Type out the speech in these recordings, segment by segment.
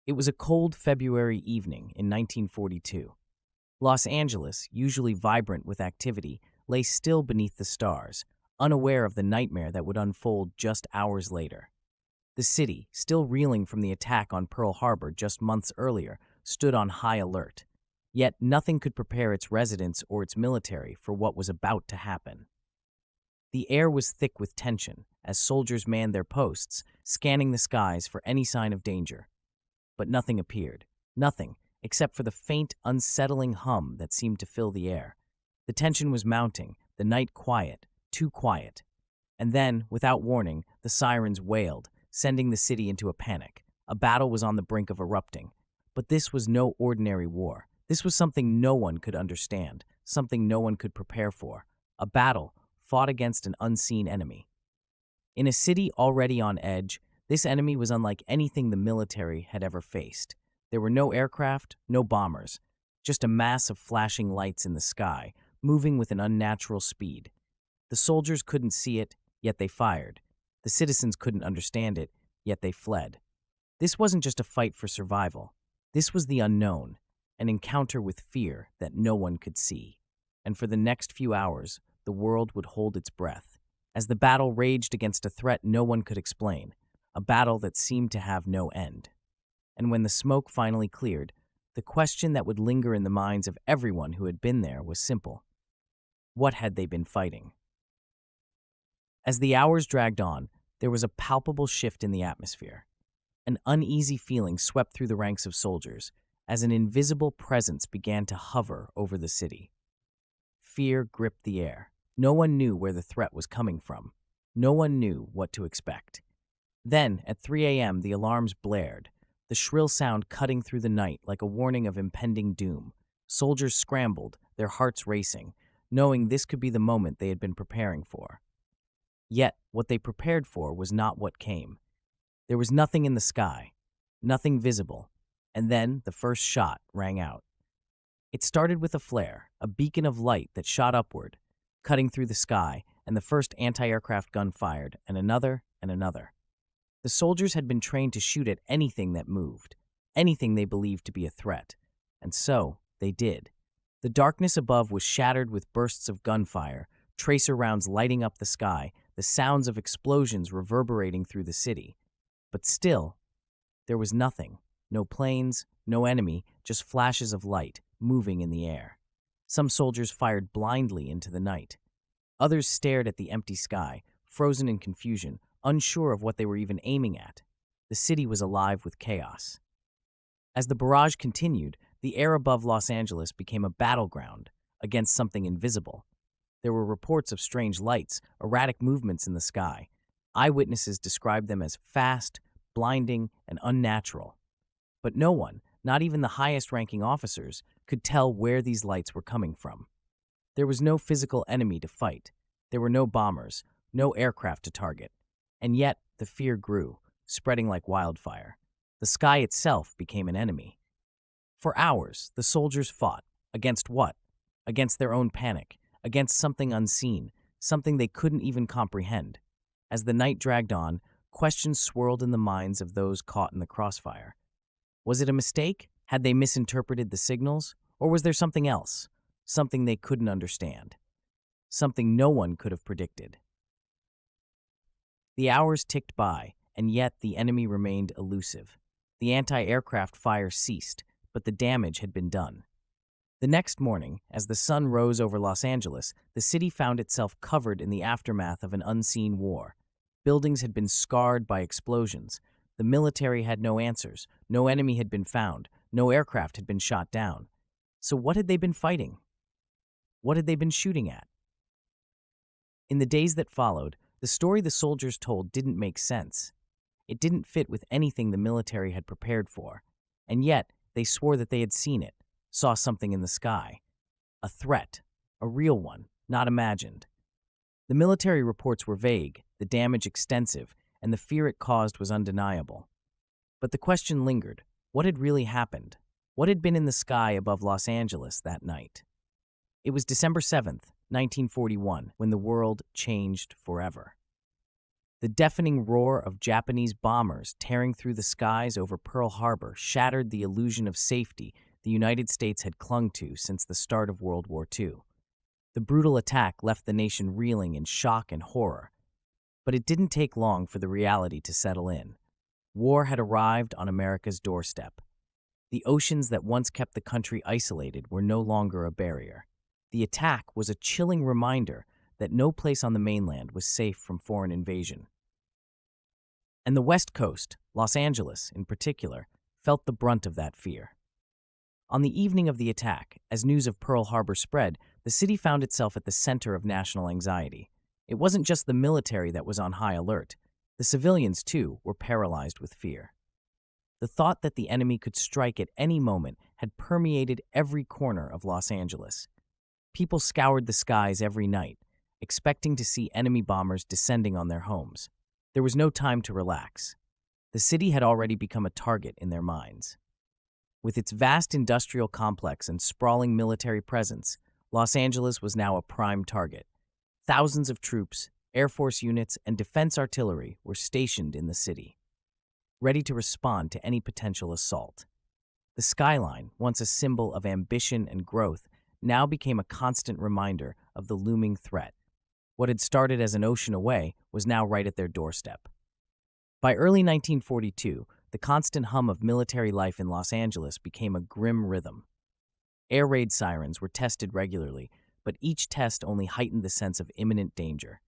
It was a cold February evening in 1942. Los Angeles, usually vibrant with activity, lay still beneath the stars, unaware of the nightmare that would unfold just hours later. The city, still reeling from the attack on Pearl Harbor just months earlier, stood on high alert. Yet nothing could prepare its residents or its military for what was about to happen. The air was thick with tension as soldiers manned their posts, scanning the skies for any sign of danger. But nothing appeared. Nothing, except for the faint, unsettling hum that seemed to fill the air. The tension was mounting, the night quiet, too quiet. And then, without warning, the sirens wailed, sending the city into a panic. A battle was on the brink of erupting. But this was no ordinary war. This was something no one could understand, something no one could prepare for. A battle fought against an unseen enemy. In a city already on edge, this enemy was unlike anything the military had ever faced. There were no aircraft, no bombers, just a mass of flashing lights in the sky, moving with an unnatural speed. The soldiers couldn't see it, yet they fired. The citizens couldn't understand it, yet they fled. This wasn't just a fight for survival. This was the unknown, an encounter with fear that no one could see. And for the next few hours, the world would hold its breath, as the battle raged against a threat no one could explain, a battle that seemed to have no end. And when the smoke finally cleared, the question that would linger in the minds of everyone who had been there was simple. What had they been fighting? As the hours dragged on, there was a palpable shift in the atmosphere. An uneasy feeling swept through the ranks of soldiers as an invisible presence began to hover over the city. Fear gripped the air. No one knew where the threat was coming from. No one knew what to expect. Then, at 3 a.m., the alarms blared, the shrill sound cutting through the night like a warning of impending doom. Soldiers scrambled, their hearts racing, knowing this could be the moment they had been preparing for. Yet, what they prepared for was not what came. There was nothing in the sky, nothing visible, and then the first shot rang out. It started with a flare, a beacon of light that shot upward, cutting through the sky, and the first anti-aircraft gun fired, and another, and another. The soldiers had been trained to shoot at anything that moved, anything they believed to be a threat, and so they did. The darkness above was shattered with bursts of gunfire, tracer rounds lighting up the sky, the sounds of explosions reverberating through the city. But still, there was nothing. No planes, no enemy, just flashes of light moving in the air. Some soldiers fired blindly into the night. Others stared at the empty sky, frozen in confusion, unsure of what they were even aiming at. The city was alive with chaos. As the barrage continued, the air above Los Angeles became a battleground against something invisible. There were reports of strange lights, erratic movements in the sky. Eyewitnesses described them as fast, blinding, and unnatural. But no one, not even the highest-ranking officers, could tell where these lights were coming from. There was no physical enemy to fight. There were no bombers, no aircraft to target. And yet, the fear grew, spreading like wildfire. The sky itself became an enemy. For hours, the soldiers fought. Against what? Against their own panic, against something unseen, something they couldn't even comprehend. As the night dragged on, questions swirled in the minds of those caught in the crossfire. Was it a mistake? Had they misinterpreted the signals? Or was there something else? Something they couldn't understand? Something no one could have predicted? The hours ticked by, and yet the enemy remained elusive. The anti-aircraft fire ceased, but the damage had been done. The next morning, as the sun rose over Los Angeles, the city found itself covered in the aftermath of an unseen war. Buildings had been scarred by explosions. The military had no answers. No enemy had been found. No aircraft had been shot down. So what had they been fighting? What had they been shooting at? In the days that followed, the story the soldiers told didn't make sense. It didn't fit with anything the military had prepared for. And yet, they swore that they had seen it, saw something in the sky. A threat, a real one, not imagined. The military reports were vague, the damage extensive, and the fear it caused was undeniable. But the question lingered. What had really happened? What had been in the sky above Los Angeles that night? It was December 7th, 1941, when the world changed forever. The deafening roar of Japanese bombers tearing through the skies over Pearl Harbor shattered the illusion of safety the United States had clung to since the start of World War II. The brutal attack left the nation reeling in shock and horror, but it didn't take long for the reality to settle in. War had arrived on America's doorstep. The oceans that once kept the country isolated were no longer a barrier. The attack was a chilling reminder that no place on the mainland was safe from foreign invasion. And the West Coast, Los Angeles in particular, felt the brunt of that fear. On the evening of the attack, as news of Pearl Harbor spread, the city found itself at the center of national anxiety. It wasn't just the military that was on high alert. The civilians, too, were paralyzed with fear. The thought that the enemy could strike at any moment had permeated every corner of Los Angeles. People scoured the skies every night, expecting to see enemy bombers descending on their homes. There was no time to relax. The city had already become a target in their minds. With its vast industrial complex and sprawling military presence, Los Angeles was now a prime target. Thousands of troops, Air Force units, and defense artillery were stationed in the city, ready to respond to any potential assault. The skyline, once a symbol of ambition and growth, now became a constant reminder of the looming threat. What had started as an ocean away was now right at their doorstep. By early 1942, the constant hum of military life in Los Angeles became a grim rhythm. Air raid sirens were tested regularly, but each test only heightened the sense of imminent danger.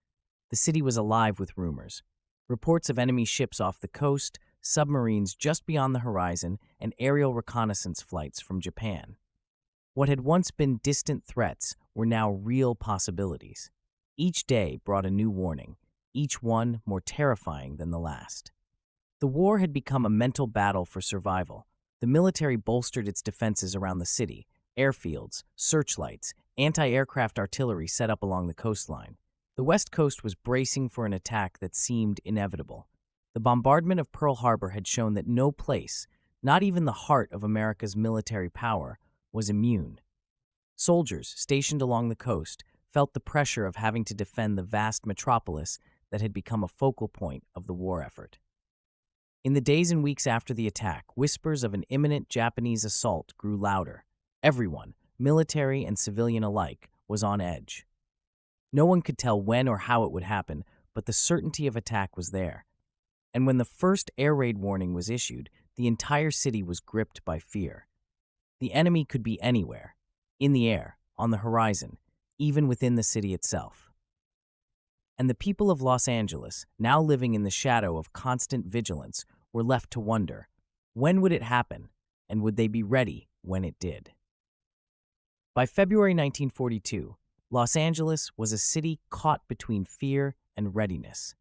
The city was alive with rumors. Reports of enemy ships off the coast, submarines just beyond the horizon, and aerial reconnaissance flights from Japan. What had once been distant threats were now real possibilities. Each day brought a new warning, each one more terrifying than the last. The war had become a mental battle for survival. The military bolstered its defenses around the city, airfields, searchlights, anti-aircraft artillery set up along the coastline. The West Coast was bracing for an attack that seemed inevitable. The bombardment of Pearl Harbor had shown that no place, not even the heart of America's military power, was immune. Soldiers stationed along the coast felt the pressure of having to defend the vast metropolis that had become a focal point of the war effort. In the days and weeks after the attack, whispers of an imminent Japanese assault grew louder. Everyone, military and civilian alike, was on edge. No one could tell when or how it would happen, but the certainty of attack was there. And when the first air raid warning was issued, the entire city was gripped by fear. The enemy could be anywhere, in the air, on the horizon, even within the city itself. And the people of Los Angeles, now living in the shadow of constant vigilance, were left to wonder, when would it happen, and would they be ready when it did? By February 1942, Los Angeles was a city caught between fear and readiness.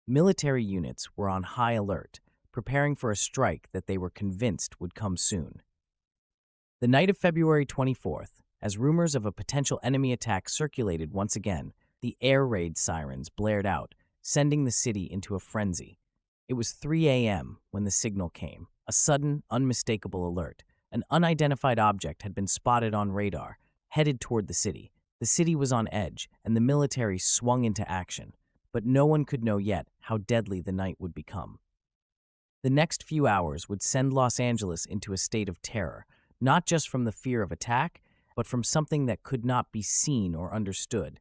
Military units were on high alert, preparing for a strike that they were convinced would come soon. The night of February 24th, as rumors of a potential enemy attack circulated once again, the air raid sirens blared out, sending the city into a frenzy. It was 3 a.m. when the signal came, a sudden, unmistakable alert. An unidentified object had been spotted on radar, headed toward the city. The city was on edge, and the military swung into action, but no one could know yet how deadly the night would become. The next few hours would send Los Angeles into a state of terror, not just from the fear of attack, but from something that could not be seen or understood.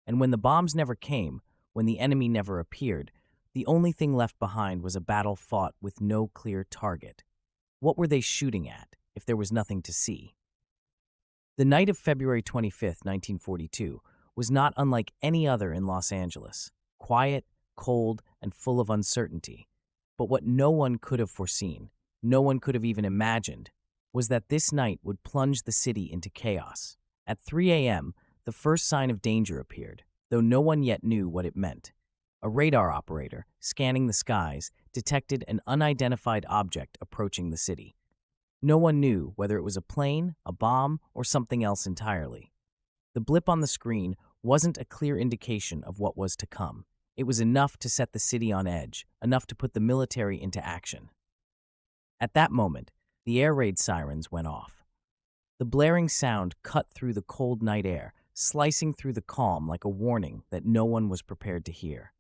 And when the bombs never came, when the enemy never appeared, the only thing left behind was a battle fought with no clear target. What were they shooting at, if there was nothing to see? The night of February 25, 1942, was not unlike any other in Los Angeles, quiet, cold, and full of uncertainty. But what no one could have foreseen, no one could have even imagined, was that this night would plunge the city into chaos. At 3 a.m., the first sign of danger appeared, though no one yet knew what it meant. A radar operator, scanning the skies, detected an unidentified object approaching the city. No one knew whether it was a plane, a bomb, or something else entirely. The blip on the screen wasn't a clear indication of what was to come. It was enough to set the city on edge, enough to put the military into action. At that moment, the air raid sirens went off. The blaring sound cut through the cold night air, slicing through the calm like a warning that no one was prepared to hear.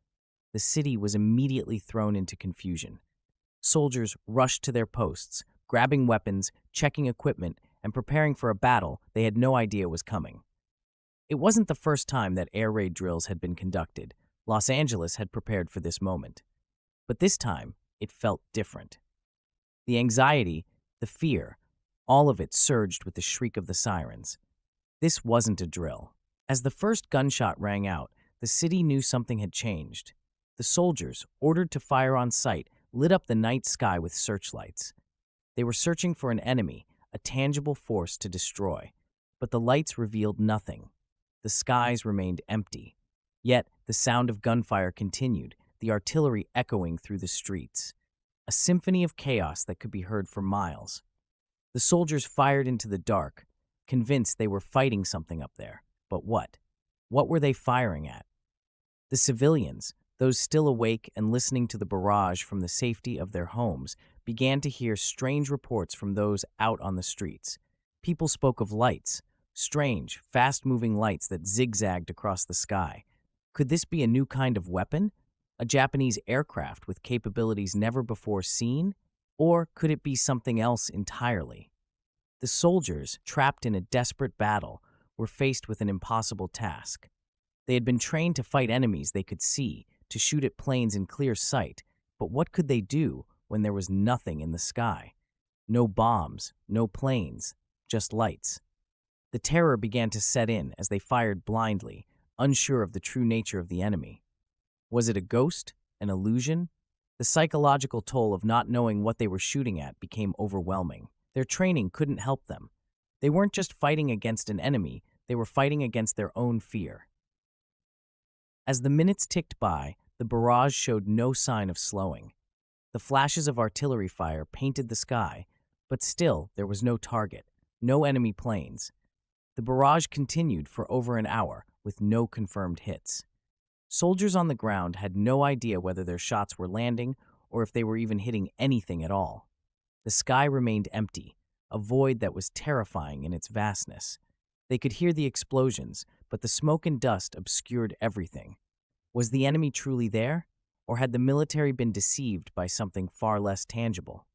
the city was immediately thrown into confusion. Soldiers rushed to their posts, grabbing weapons, checking equipment, and preparing for a battle they had no idea was coming. It wasn't the first time that air raid drills had been conducted. Los Angeles had prepared for this moment. But this time, it felt different. The anxiety, the fear, all of it surged with the shriek of the sirens. This wasn't a drill. As the first gunshot rang out, the city knew something had changed. The soldiers, ordered to fire on sight, lit up the night sky with searchlights. They were searching for an enemy, a tangible force to destroy. But the lights revealed nothing. The skies remained empty. Yet, the sound of gunfire continued, the artillery echoing through the streets. A symphony of chaos that could be heard for miles. The soldiers fired into the dark, convinced they were fighting something up there. But what? What were they firing at? The civilians, those still awake and listening to the barrage from the safety of their homes, began to hear strange reports from those out on the streets. People spoke of lights, strange, fast-moving lights that zigzagged across the sky. Could this be a new kind of weapon? A Japanese aircraft with capabilities never before seen? Or could it be something else entirely? The soldiers, trapped in a desperate battle, were faced with an impossible task. They had been trained to fight enemies they could see, to shoot at planes in clear sight, but what could they do when there was nothing in the sky? No bombs, no planes, just lights. The terror began to set in as they fired blindly, unsure of the true nature of the enemy. Was it a ghost? An illusion? The psychological toll of not knowing what they were shooting at became overwhelming. Their training couldn't help them. They weren't just fighting against an enemy, they were fighting against their own fear. As the minutes ticked by, the barrage showed no sign of slowing. The flashes of artillery fire painted the sky, but still there was no target, no enemy planes. The barrage continued for over an hour with no confirmed hits. Soldiers on the ground had no idea whether their shots were landing or if they were even hitting anything at all. The sky remained empty, a void that was terrifying in its vastness. They could hear the explosions, but the smoke and dust obscured everything. Was the enemy truly there, or had the military been deceived by something far less tangible?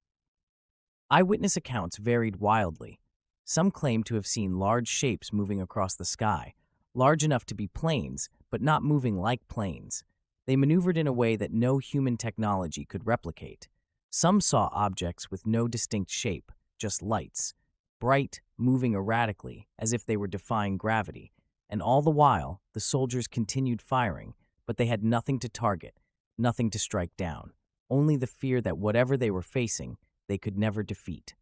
Eyewitness accounts varied wildly. Some claimed to have seen large shapes moving across the sky, large enough to be planes, but not moving like planes. They maneuvered in a way that no human technology could replicate. Some saw objects with no distinct shape, just lights, bright, moving erratically, as if they were defying gravity. And all the while, the soldiers continued firing, but they had nothing to target, nothing to strike down, only the fear that whatever they were facing, they could never defeat.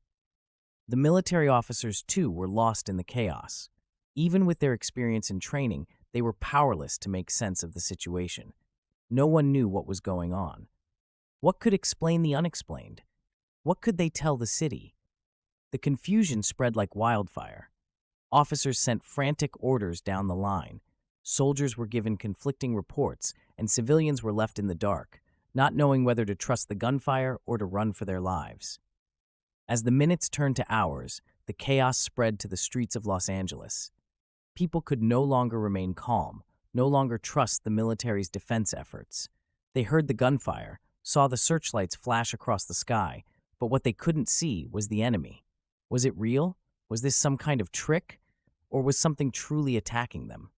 The military officers, too, were lost in the chaos. Even with their experience and training, they were powerless to make sense of the situation. No one knew what was going on. What could explain the unexplained? What could they tell the city? The confusion spread like wildfire. Officers sent frantic orders down the line. Soldiers were given conflicting reports, and civilians were left in the dark, not knowing whether to trust the gunfire or to run for their lives. As the minutes turned to hours, the chaos spread to the streets of Los Angeles. People could no longer remain calm, no longer trust the military's defense efforts. They heard the gunfire, saw the searchlights flash across the sky, but what they couldn't see was the enemy. Was it real? Was this some kind of trick? Or was something truly attacking them?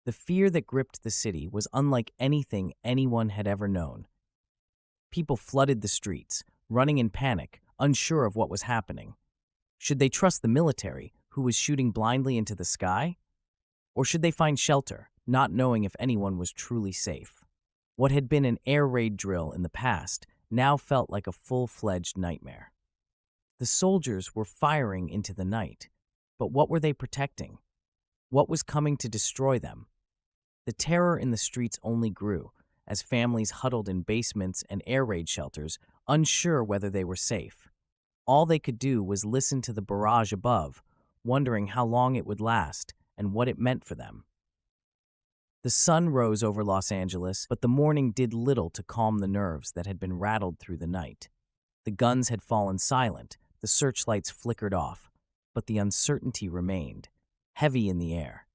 The fear that gripped the city was unlike anything anyone had ever known. People flooded the streets, running in panic, unsure of what was happening. Should they trust the military, who was shooting blindly into the sky? Or should they find shelter, not knowing if anyone was truly safe? What had been an air raid drill in the past now felt like a full-fledged nightmare. The soldiers were firing into the night, but what were they protecting? What was coming to destroy them? The terror in the streets only grew, as families huddled in basements and air raid shelters, unsure whether they were safe. All they could do was listen to the barrage above, wondering how long it would last and what it meant for them. The sun rose over Los Angeles, but the morning did little to calm the nerves that had been rattled through the night. The guns had fallen silent, the searchlights flickered off, but the uncertainty remained, heavy in the air.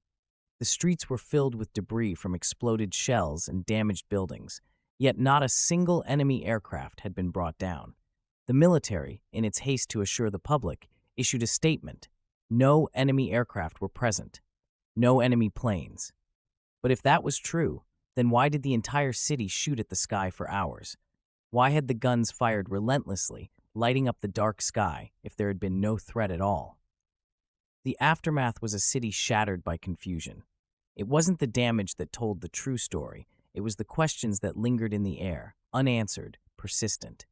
The streets were filled with debris from exploded shells and damaged buildings, Yet not a single enemy aircraft had been brought down. The military, in its haste to assure the public, issued a statement. No enemy aircraft were present. No enemy planes. But if that was true, then why did the entire city shoot at the sky for hours? Why had the guns fired relentlessly, lighting up the dark sky, if there had been no threat at all? The aftermath was a city shattered by confusion. It wasn't the damage that told the true story, it was the questions that lingered in the air, unanswered, persistent.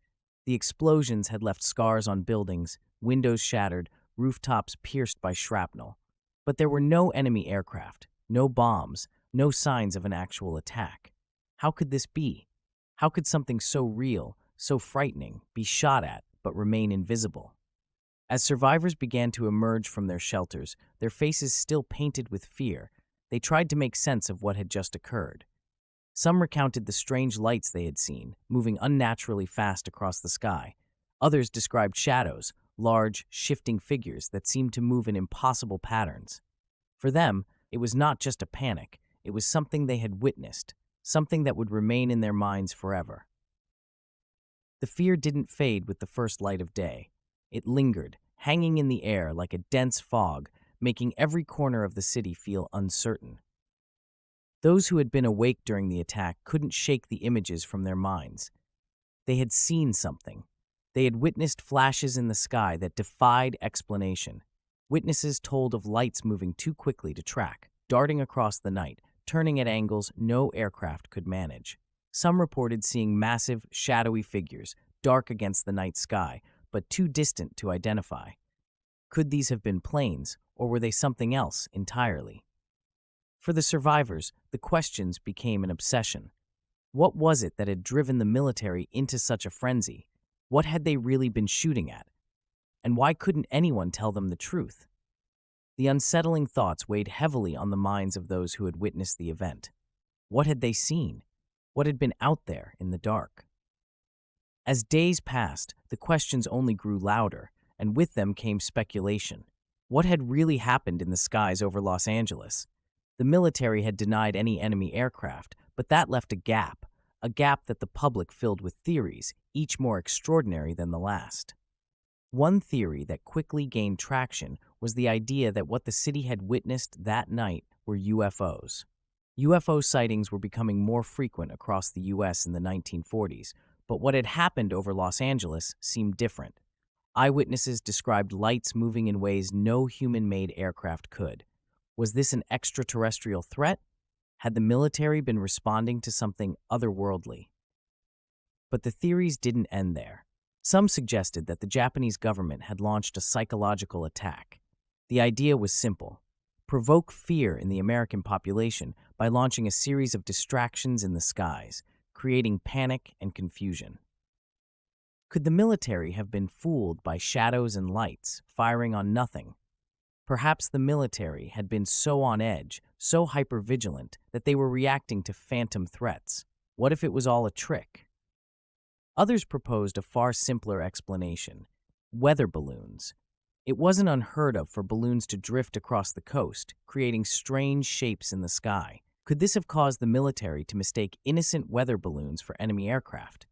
The explosions had left scars on buildings, windows shattered, rooftops pierced by shrapnel. But there were no enemy aircraft, no bombs, no signs of an actual attack. How could this be? How could something so real, so frightening, be shot at but remain invisible? As survivors began to emerge from their shelters, their faces still painted with fear, they tried to make sense of what had just occurred. Some recounted the strange lights they had seen, moving unnaturally fast across the sky. Others described shadows, large, shifting figures that seemed to move in impossible patterns. For them, it was not just a panic, it was something they had witnessed, something that would remain in their minds forever. The fear didn't fade with the first light of day. It lingered, hanging in the air like a dense fog, making every corner of the city feel uncertain. Those who had been awake during the attack couldn't shake the images from their minds. They had seen something. They had witnessed flashes in the sky that defied explanation. Witnesses told of lights moving too quickly to track, darting across the night, turning at angles no aircraft could manage. Some reported seeing massive, shadowy figures, dark against the night sky, but too distant to identify. Could these have been planes, or were they something else entirely? For the survivors, the questions became an obsession. What was it that had driven the military into such a frenzy? What had they really been shooting at? And why couldn't anyone tell them the truth? The unsettling thoughts weighed heavily on the minds of those who had witnessed the event. What had they seen? What had been out there in the dark? As days passed, the questions only grew louder, and with them came speculation. What had really happened in the skies over Los Angeles? The military had denied any enemy aircraft, but that left a gap that the public filled with theories, each more extraordinary than the last. One theory that quickly gained traction was the idea that what the city had witnessed that night were UFOs. UFO sightings were becoming more frequent across the U.S. in the 1940s, but what had happened over Los Angeles seemed different. Eyewitnesses described lights moving in ways no human-made aircraft could. Was this an extraterrestrial threat? Had the military been responding to something otherworldly? But the theories didn't end there. Some suggested that the Japanese government had launched a psychological attack. The idea was simple: provoke fear in the American population by launching a series of distractions in the skies, creating panic and confusion. Could the military have been fooled by shadows and lights, firing on nothing? Perhaps the military had been so on edge, so hypervigilant, that they were reacting to phantom threats. What if it was all a trick? Others proposed a far simpler explanation: weather balloons. It wasn't unheard of for balloons to drift across the coast, creating strange shapes in the sky. Could this have caused the military to mistake innocent weather balloons for enemy aircraft?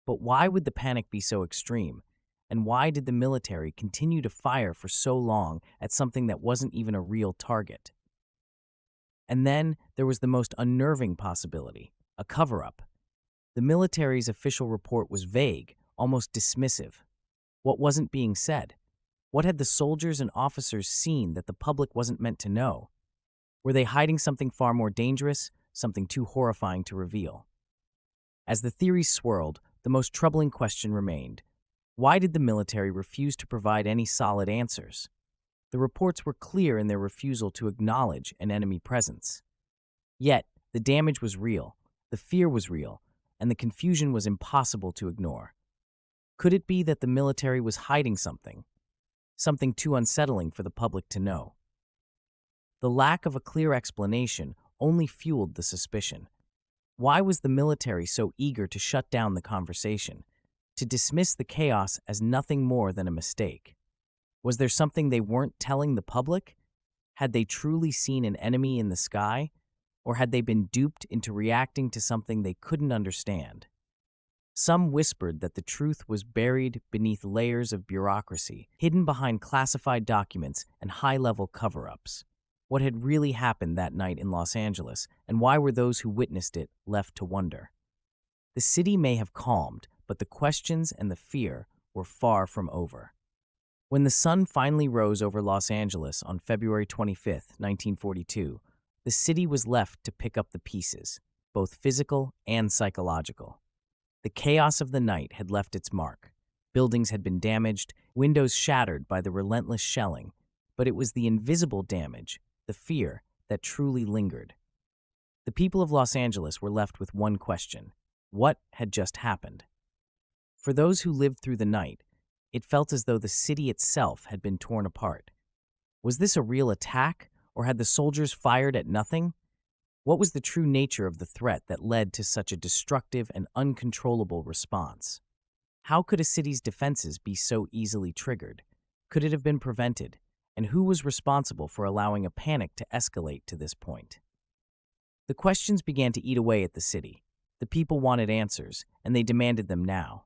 But why would the panic be so extreme? And why did the military continue to fire for so long at something that wasn't even a real target? And then there was the most unnerving possibility: a cover-up. The military's official report was vague, almost dismissive. What wasn't being said? What had the soldiers and officers seen that the public wasn't meant to know? Were they hiding something far more dangerous, something too horrifying to reveal? As the theories swirled, the most troubling question remained: why did the military refuse to provide any solid answers? The reports were clear in their refusal to acknowledge an enemy presence. Yet, the damage was real, the fear was real, and the confusion was impossible to ignore. Could it be that the military was hiding something too unsettling for the public to know? The lack of a clear explanation only fueled the suspicion. Why was the military so eager to shut down the conversation, to dismiss the chaos as nothing more than a mistake? Was there something they weren't telling the public? Had they truly seen an enemy in the sky? Or had they been duped into reacting to something they couldn't understand? Some whispered that the truth was buried beneath layers of bureaucracy, hidden behind classified documents and high-level cover-ups. What had really happened that night in Los Angeles, and why were those who witnessed it left to wonder? The city may have calmed, but the questions and the fear were far from over. When the sun finally rose over Los Angeles on February 25, 1942, the city was left to pick up the pieces, both physical and psychological. The chaos of the night had left its mark. Buildings had been damaged, windows shattered by the relentless shelling, but it was the invisible damage, the fear, that truly lingered. The people of Los Angeles were left with one question: what had just happened? For those who lived through the night, it felt as though the city itself had been torn apart. Was this a real attack, or had the soldiers fired at nothing? What was the true nature of the threat that led to such a destructive and uncontrollable response? How could a city's defenses be so easily triggered? Could it have been prevented? And who was responsible for allowing a panic to escalate to this point? The questions began to eat away at the city. The people wanted answers, and they demanded them now.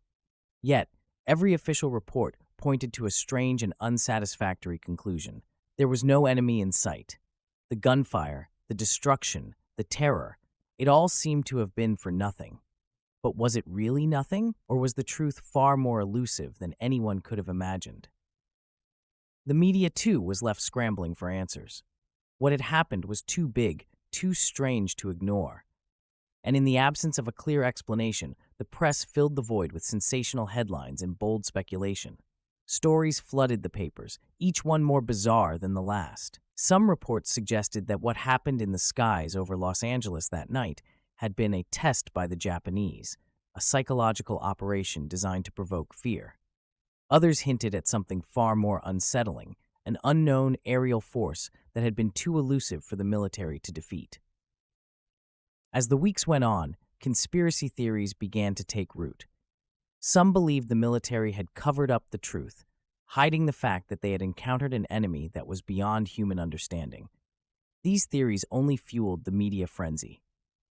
Yet, every official report pointed to a strange and unsatisfactory conclusion. There was no enemy in sight. The gunfire, the destruction, the terror, it all seemed to have been for nothing. But was it really nothing, or was the truth far more elusive than anyone could have imagined? The media, too, was left scrambling for answers. What had happened was too big, too strange to ignore. And in the absence of a clear explanation, the press filled the void with sensational headlines and bold speculation. Stories flooded the papers, each one more bizarre than the last. Some reports suggested that what happened in the skies over Los Angeles that night had been a test by the Japanese, a psychological operation designed to provoke fear. Others hinted at something far more unsettling, an unknown aerial force that had been too elusive for the military to defeat. As the weeks went on, conspiracy theories began to take root. Some believed the military had covered up the truth, hiding the fact that they had encountered an enemy that was beyond human understanding. These theories only fueled the media frenzy.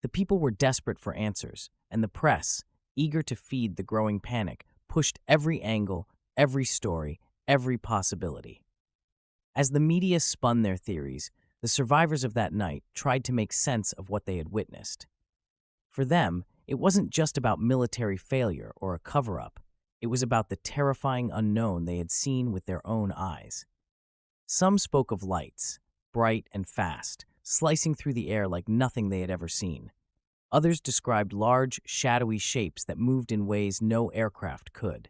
The people were desperate for answers, and the press, eager to feed the growing panic, pushed every angle, every story, every possibility. As the media spun their theories, the survivors of that night tried to make sense of what they had witnessed. For them, it wasn't just about military failure or a cover-up. It was about the terrifying unknown they had seen with their own eyes. Some spoke of lights, bright and fast, slicing through the air like nothing they had ever seen. Others described large, shadowy shapes that moved in ways no aircraft could.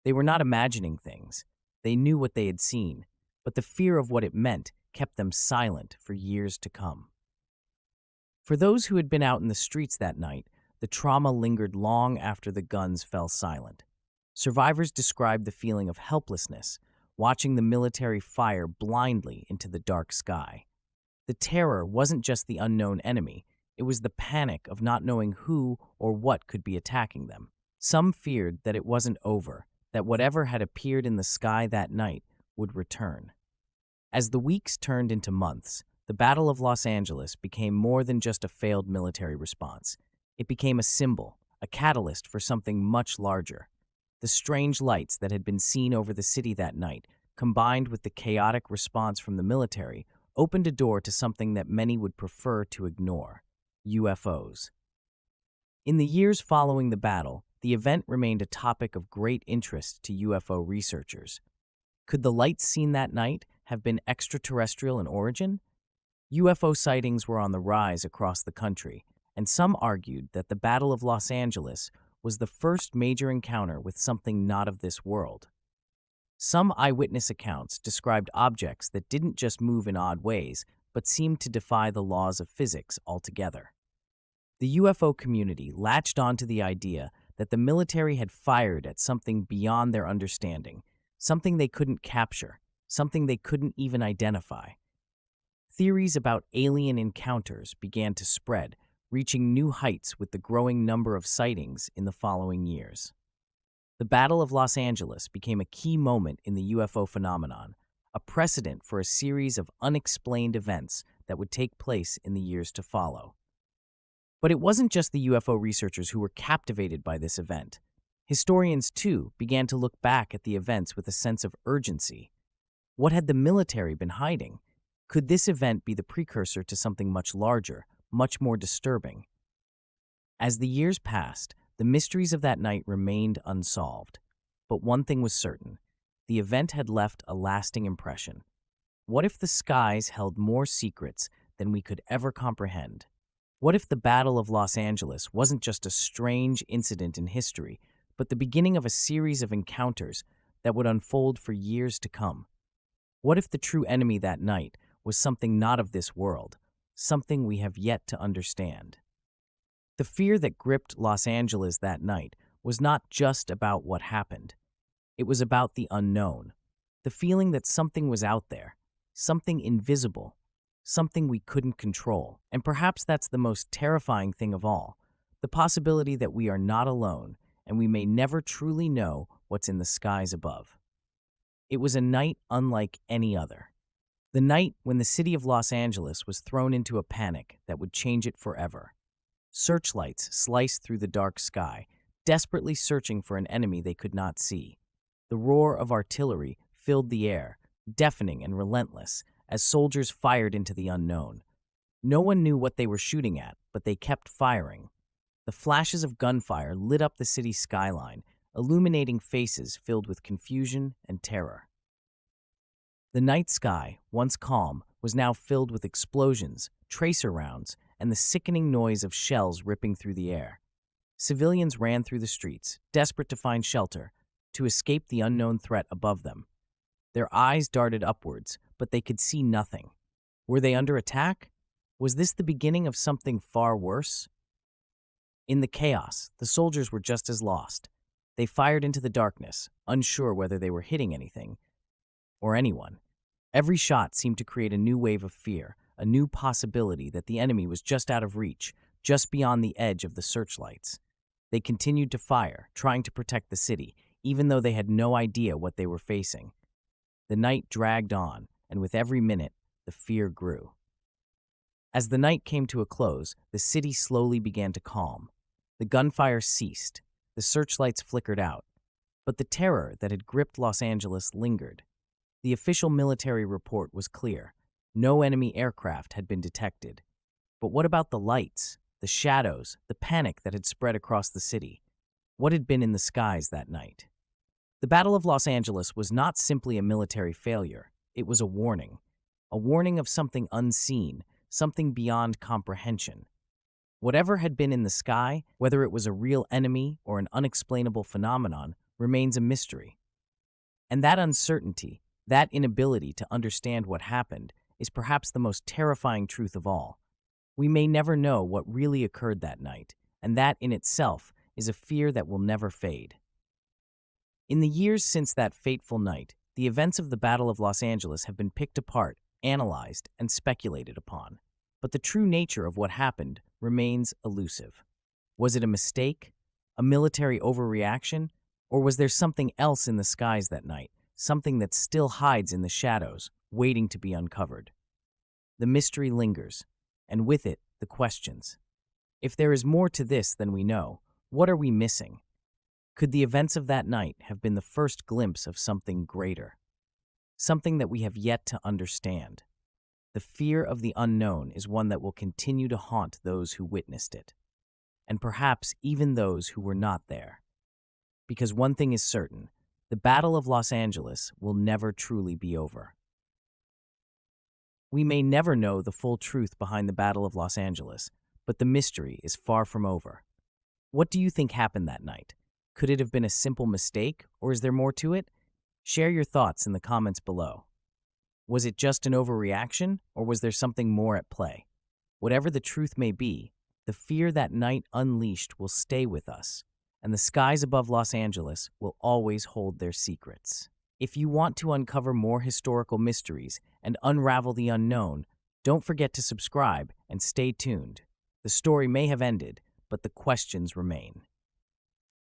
They were not imagining things. They knew what they had seen, but the fear of what it meant kept them silent for years to come. For those who had been out in the streets that night, the trauma lingered long after the guns fell silent. Survivors described the feeling of helplessness, watching the military fire blindly into the dark sky. The terror wasn't just the unknown enemy, it was the panic of not knowing who or what could be attacking them. Some feared that it wasn't over, that whatever had appeared in the sky that night would return. As the weeks turned into months, the Battle of Los Angeles became more than just a failed military response. It became a symbol, a catalyst for something much larger. The strange lights that had been seen over the city that night, combined with the chaotic response from the military, opened a door to something that many would prefer to ignore: UFOs. In the years following the battle, the event remained a topic of great interest to UFO researchers. Could the lights seen that night have been extraterrestrial in origin? UFO sightings were on the rise across the country, and some argued that the Battle of Los Angeles was the first major encounter with something not of this world. Some eyewitness accounts described objects that didn't just move in odd ways, but seemed to defy the laws of physics altogether. The UFO community latched onto the idea that the military had fired at something beyond their understanding, something they couldn't capture, something they couldn't even identify. Theories about alien encounters began to spread, reaching new heights with the growing number of sightings in the following years. The Battle of Los Angeles became a key moment in the UFO phenomenon, a precedent for a series of unexplained events that would take place in the years to follow. But it wasn't just the UFO researchers who were captivated by this event. Historians, too, began to look back at the events with a sense of urgency. What had the military been hiding? Could this event be the precursor to something much larger, much more disturbing? As the years passed, the mysteries of that night remained unsolved. But one thing was certain: the event had left a lasting impression. What if the skies held more secrets than we could ever comprehend? What if the Battle of Los Angeles wasn't just a strange incident in history, but the beginning of a series of encounters that would unfold for years to come? What if the true enemy that night was something not of this world, something we have yet to understand? The fear that gripped Los Angeles that night was not just about what happened. It was about the unknown, the feeling that something was out there, something invisible, something we couldn't control. And perhaps that's the most terrifying thing of all, the possibility that we are not alone and we may never truly know what's in the skies above. It was a night unlike any other. The night when the city of Los Angeles was thrown into a panic that would change it forever. Searchlights sliced through the dark sky, desperately searching for an enemy they could not see. The roar of artillery filled the air, deafening and relentless, as soldiers fired into the unknown. No one knew what they were shooting at, but they kept firing. The flashes of gunfire lit up the city's skyline, illuminating faces filled with confusion and terror. The night sky, once calm, was now filled with explosions, tracer rounds, and the sickening noise of shells ripping through the air. Civilians ran through the streets, desperate to find shelter, to escape the unknown threat above them. Their eyes darted upwards, but they could see nothing. Were they under attack? Was this the beginning of something far worse? In the chaos, the soldiers were just as lost. They fired into the darkness, unsure whether they were hitting anything or anyone. Every shot seemed to create a new wave of fear, a new possibility that the enemy was just out of reach, just beyond the edge of the searchlights. They continued to fire, trying to protect the city, even though they had no idea what they were facing. The night dragged on, and with every minute, the fear grew. As the night came to a close, the city slowly began to calm. The gunfire ceased, the searchlights flickered out, but the terror that had gripped Los Angeles lingered. The official military report was clear. No enemy aircraft had been detected. But what about the lights, the shadows, the panic that had spread across the city? What had been in the skies that night? The Battle of Los Angeles was not simply a military failure. It was a warning of something unseen, something beyond comprehension. Whatever had been in the sky, whether it was a real enemy or an unexplainable phenomenon, remains a mystery. And that uncertainty, that inability to understand what happened, is perhaps the most terrifying truth of all. We may never know what really occurred that night, and that in itself is a fear that will never fade. In the years since that fateful night, the events of the Battle of Los Angeles have been picked apart, analyzed, and speculated upon. But the true nature of what happened remains elusive. Was it a mistake, a military overreaction, or was there something else in the skies that night, something that still hides in the shadows, waiting to be uncovered? The mystery lingers, and with it, the questions. If there is more to this than we know, what are we missing? Could the events of that night have been the first glimpse of something greater? Something that we have yet to understand? The fear of the unknown is one that will continue to haunt those who witnessed it, and perhaps even those who were not there. Because one thing is certain, the Battle of Los Angeles will never truly be over. We may never know the full truth behind the Battle of Los Angeles, but the mystery is far from over. What do you think happened that night? Could it have been a simple mistake, or is there more to it? Share your thoughts in the comments below. Was it just an overreaction, or was there something more at play? Whatever the truth may be, the fear that night unleashed will stay with us, and the skies above Los Angeles will always hold their secrets. If you want to uncover more historical mysteries and unravel the unknown, don't forget to subscribe and stay tuned. The story may have ended, but the questions remain.